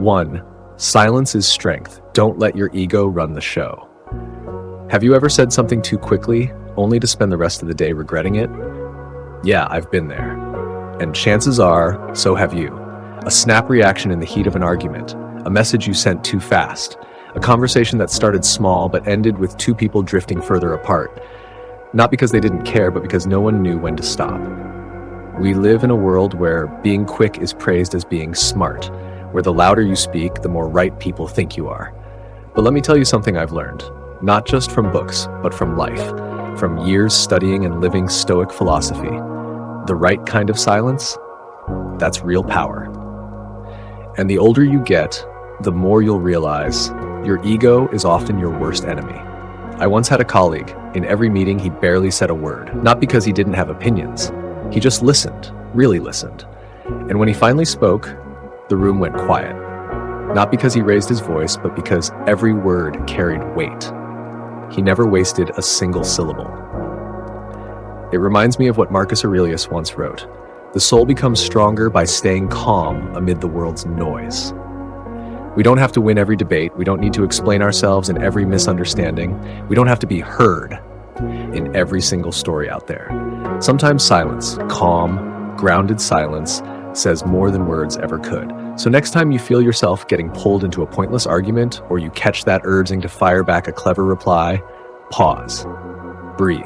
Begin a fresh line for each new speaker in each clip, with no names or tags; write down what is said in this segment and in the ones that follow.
1. Silence is strength. Don't let your ego run the show. Have you ever said something too quickly, only to spend the rest of the day regretting it? Yeah, I've been there. And chances are, so have you. A snap reaction in the heat of an argument, a message you sent too fast, a conversation that started small but ended with two people drifting further apart. Not because they didn't care, but because no one knew when to stop. We live in a world where being quick is praised as being smart, where the louder you speak, the more right people think you are. But let me tell you something I've learned, not just from books, but from life, from years studying and living Stoic philosophy. The right kind of silence, that's real power. And the older you get, the more you'll realize your ego is often your worst enemy. I once had a colleague. In every meeting, he barely said a word, not because he didn't have opinions. He just listened, really listened. And when he finally spoke, the room went quiet. Not because he raised his voice, but because every word carried weight. He never wasted a single syllable. It reminds me of what Marcus Aurelius once wrote. The soul becomes stronger by staying calm amid the world's noise. We don't have to win every debate. We don't need to explain ourselves in every misunderstanding. We don't have to be heard in every single story out there. Sometimes silence, calm, grounded silence, says more than words ever could. So next time you feel yourself getting pulled into a pointless argument, or you catch that urging to fire back a clever reply, pause, breathe,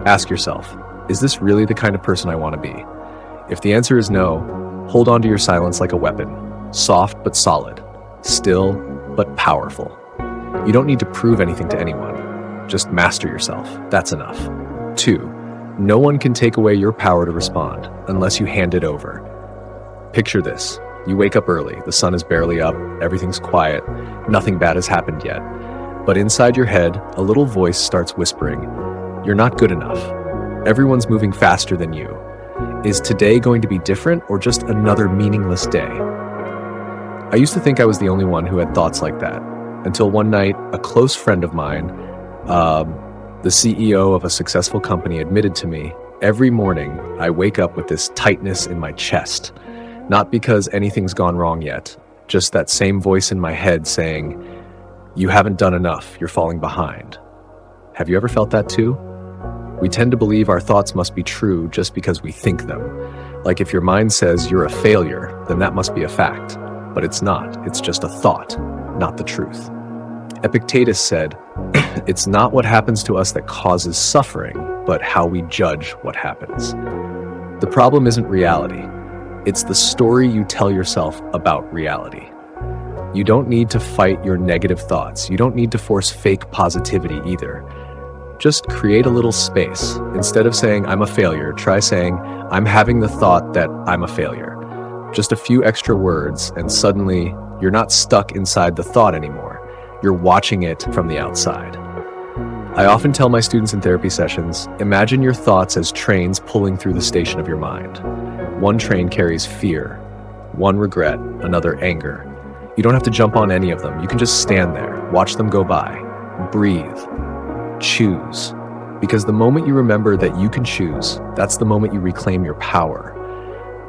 ask yourself, is this really the kind of person I want to be? If the answer is no, hold on to your silence like a weapon, soft but solid, still but powerful. You don't need to prove anything to anyone. Just master yourself. That's enough. 2. No one can take away your power to respond unless you hand it over. Picture this. You wake up early, the sun is barely up, everything's quiet, nothing bad has happened yet. But inside your head, a little voice starts whispering, "You're not good enough. Everyone's moving faster than you. Is today going to be different or just another meaningless day?" I used to think I was the only one who had thoughts like that, until one night, a close friend of mine, the CEO of a successful company, admitted to me, every morning I wake up with this tightness in my chest. Not because anything's gone wrong yet, just that same voice in my head saying, "You haven't done enough, you're falling behind." Have you ever felt that too? We tend to believe our thoughts must be true just because we think them. Like if your mind says you're a failure, then that must be a fact. But it's not, it's just a thought, not the truth. Epictetus said, "It's not what happens to us that causes suffering, but how we judge what happens." The problem isn't reality. It's the story you tell yourself about reality. You don't need to fight your negative thoughts. You don't need to force fake positivity either. Just create a little space. Instead of saying, "I'm a failure," try saying, "I'm having the thought that I'm a failure." Just a few extra words, and suddenly you're not stuck inside the thought anymore. You're watching it from the outside. I often tell my students in therapy sessions, imagine your thoughts as trains pulling through the station of your mind. One train carries fear, one regret, another anger. You don't have to jump on any of them. You can just stand there, watch them go by, breathe, choose. Because the moment you remember that you can choose, that's the moment you reclaim your power.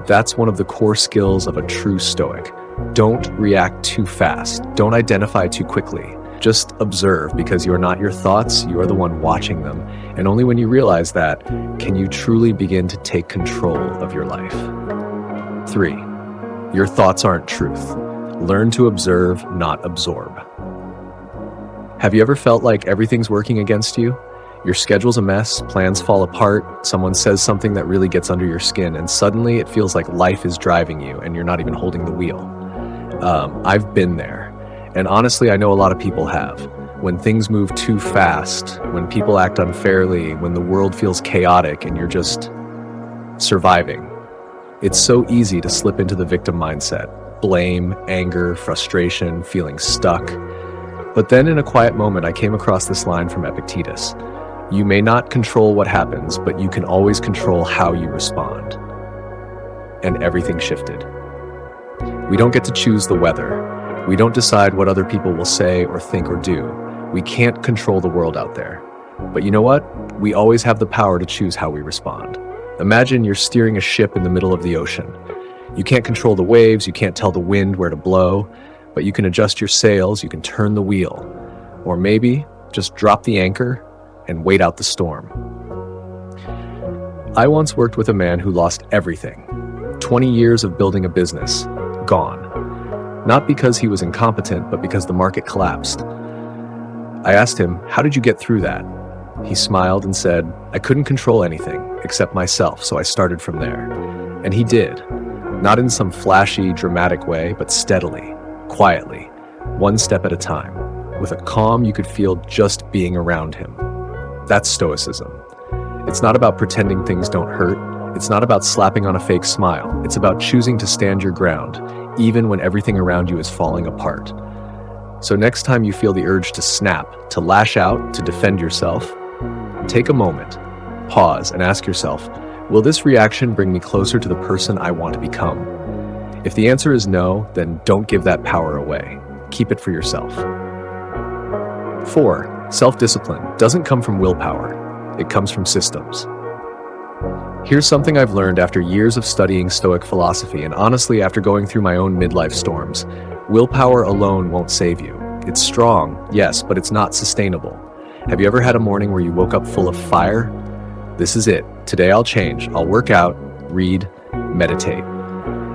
That's one of the core skills of a true Stoic. Don't react too fast. Don't identify too quickly. Just observe, because you're not your thoughts, you are the one watching them. And only when you realize that, can you truly begin to take control of your life. 3. Your thoughts aren't truth. Learn to observe, not absorb. Have you ever felt like everything's working against you? Your schedule's a mess, plans fall apart, someone says something that really gets under your skin, and suddenly it feels like life is driving you and you're not even holding the wheel. I've been there. And honestly, I know a lot of people have. When things move too fast, when people act unfairly, when the world feels chaotic and you're just surviving, it's so easy to slip into the victim mindset. Blame, anger, frustration, feeling stuck. But then in a quiet moment, I came across this line from Epictetus. You may not control what happens, but you can always control how you respond. And everything shifted. We don't get to choose the weather. We don't decide what other people will say or think or do. We can't control the world out there. But you know what? We always have the power to choose how we respond. Imagine you're steering a ship in the middle of the ocean. You can't control the waves, you can't tell the wind where to blow, But you can adjust your sails, you can turn the wheel, or maybe just drop the anchor and wait out the storm. I once worked with a man who lost everything. 20 years of building a business, gone. Not because he was incompetent, but because the market collapsed. I asked him, "How did you get through that?" He smiled and said, "I couldn't control anything except myself, so I started from there." And he did. Not in some flashy, dramatic way, but steadily, quietly, one step at a time, with a calm you could feel just being around him. That's Stoicism. It's not about pretending things don't hurt. It's not about slapping on a fake smile. It's about choosing to stand your ground, even when everything around you is falling apart. So next time you feel the urge to snap, to lash out, to defend yourself, take a moment, pause, and ask yourself, will this reaction bring me closer to the person I want to become? If the answer is no, then don't give that power away. Keep it for yourself. 4. Self-discipline doesn't come from willpower. It comes from systems. Here's something I've learned after years of studying Stoic philosophy, and honestly after going through my own midlife storms. Willpower alone won't save you. It's strong, yes, but it's not sustainable. Have you ever had a morning where you woke up full of fire? This is it. Today I'll change. I'll work out, read, meditate.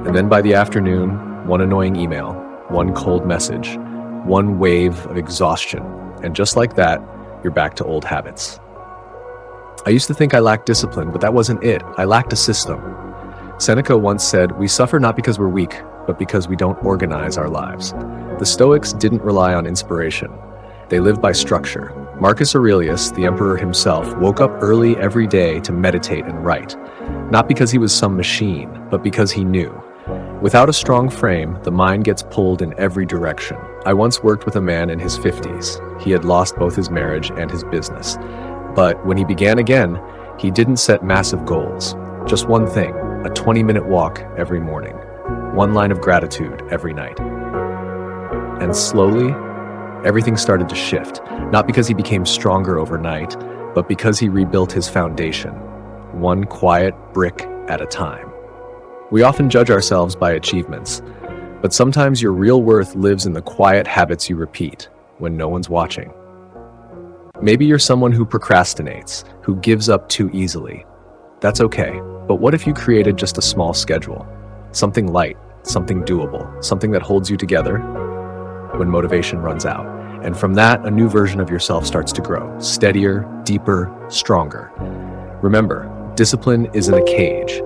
And then by the afternoon, one annoying email, one cold message, one wave of exhaustion. And just like that, you're back to old habits. I used to think I lacked discipline, but that wasn't it. I lacked a system. Seneca once said, "We suffer not because we're weak, but because we don't organize our lives." The Stoics didn't rely on inspiration. They lived by structure. Marcus Aurelius, the emperor himself, woke up early every day to meditate and write. Not because he was some machine, but because he knew. Without a strong frame, the mind gets pulled in every direction. I once worked with a man in his 50s. He had lost both his marriage and his business. But when he began again, he didn't set massive goals. Just one thing, a 20-minute walk every morning. One line of gratitude every night. And slowly, everything started to shift. Not because he became stronger overnight, but because he rebuilt his foundation. One quiet brick at a time. We often judge ourselves by achievements, but sometimes your real worth lives in the quiet habits you repeat when no one's watching. Maybe you're someone who procrastinates, who gives up too easily. That's okay, but what if you created just a small schedule? Something light, something doable, something that holds you together when motivation runs out. And from that, a new version of yourself starts to grow, steadier, deeper, stronger. Remember, discipline isn't a cage.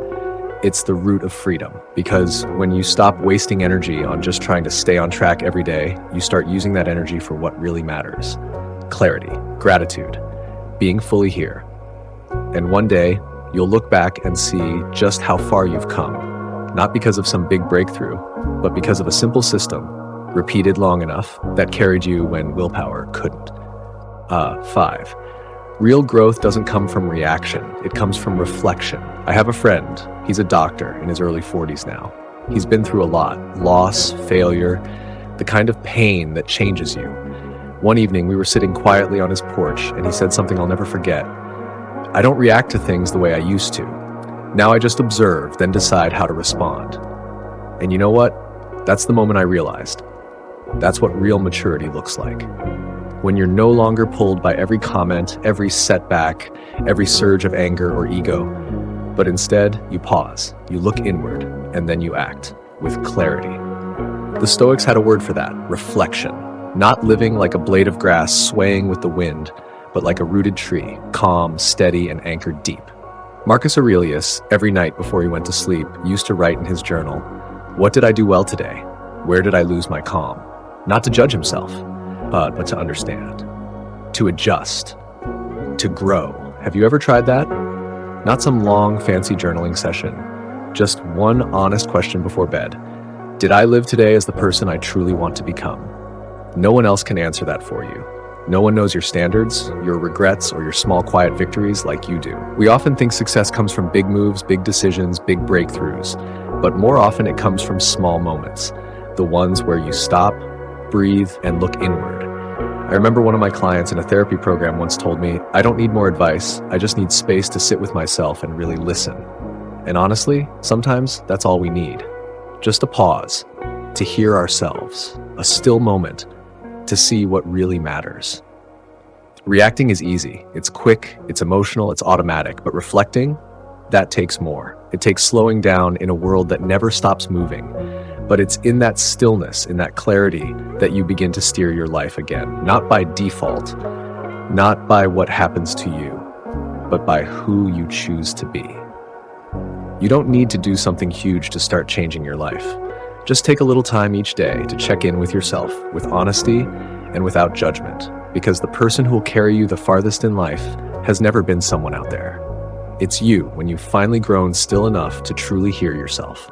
It's the root of freedom, because when you stop wasting energy on just trying to stay on track every day, you start using that energy for what really matters. Clarity, gratitude, being fully here. And one day, you'll look back and see just how far you've come, not because of some big breakthrough, but because of a simple system, repeated long enough, that carried you when willpower couldn't. 5. Real growth doesn't come from reaction, it comes from reflection. I have a friend, he's a doctor in his early 40s now. He's been through a lot, loss, failure, the kind of pain that changes you. One evening, we were sitting quietly on his porch, and he said something I'll never forget. "I don't react to things the way I used to. Now I just observe, then decide how to respond." And you know what? That's the moment I realized. That's what real maturity looks like. When you're no longer pulled by every comment, every setback, every surge of anger or ego, but instead you pause, you look inward, and then you act with clarity. The Stoics had a word for that, reflection. Not living like a blade of grass swaying with the wind, but like a rooted tree, calm, steady, and anchored deep. Marcus Aurelius, every night before he went to sleep, used to write in his journal, "What did I do well today? Where did I lose my calm?" Not to judge himself, but to understand, to adjust, to grow. Have you ever tried that? Not some long, fancy journaling session, just one honest question before bed. Did I live today as the person I truly want to become? No one else can answer that for you. No one knows your standards, your regrets, or your small quiet victories like you do. We often think success comes from big moves, big decisions, big breakthroughs, but more often it comes from small moments, the ones where you stop, breathe, and look inward. I remember one of my clients in a therapy program once told me, "I don't need more advice, I just need space to sit with myself and really listen." And honestly, sometimes that's all we need. Just a pause, to hear ourselves, a still moment to see what really matters. Reacting is easy. It's quick, it's emotional, it's automatic, but reflecting, that takes more. It takes slowing down in a world that never stops moving. But it's in that stillness, in that clarity, that you begin to steer your life again, not by default, not by what happens to you, but by who you choose to be. You don't need to do something huge to start changing your life. Just take a little time each day to check in with yourself with honesty and without judgment, because the person who will carry you the farthest in life has never been someone out there. It's you when you've finally grown still enough to truly hear yourself.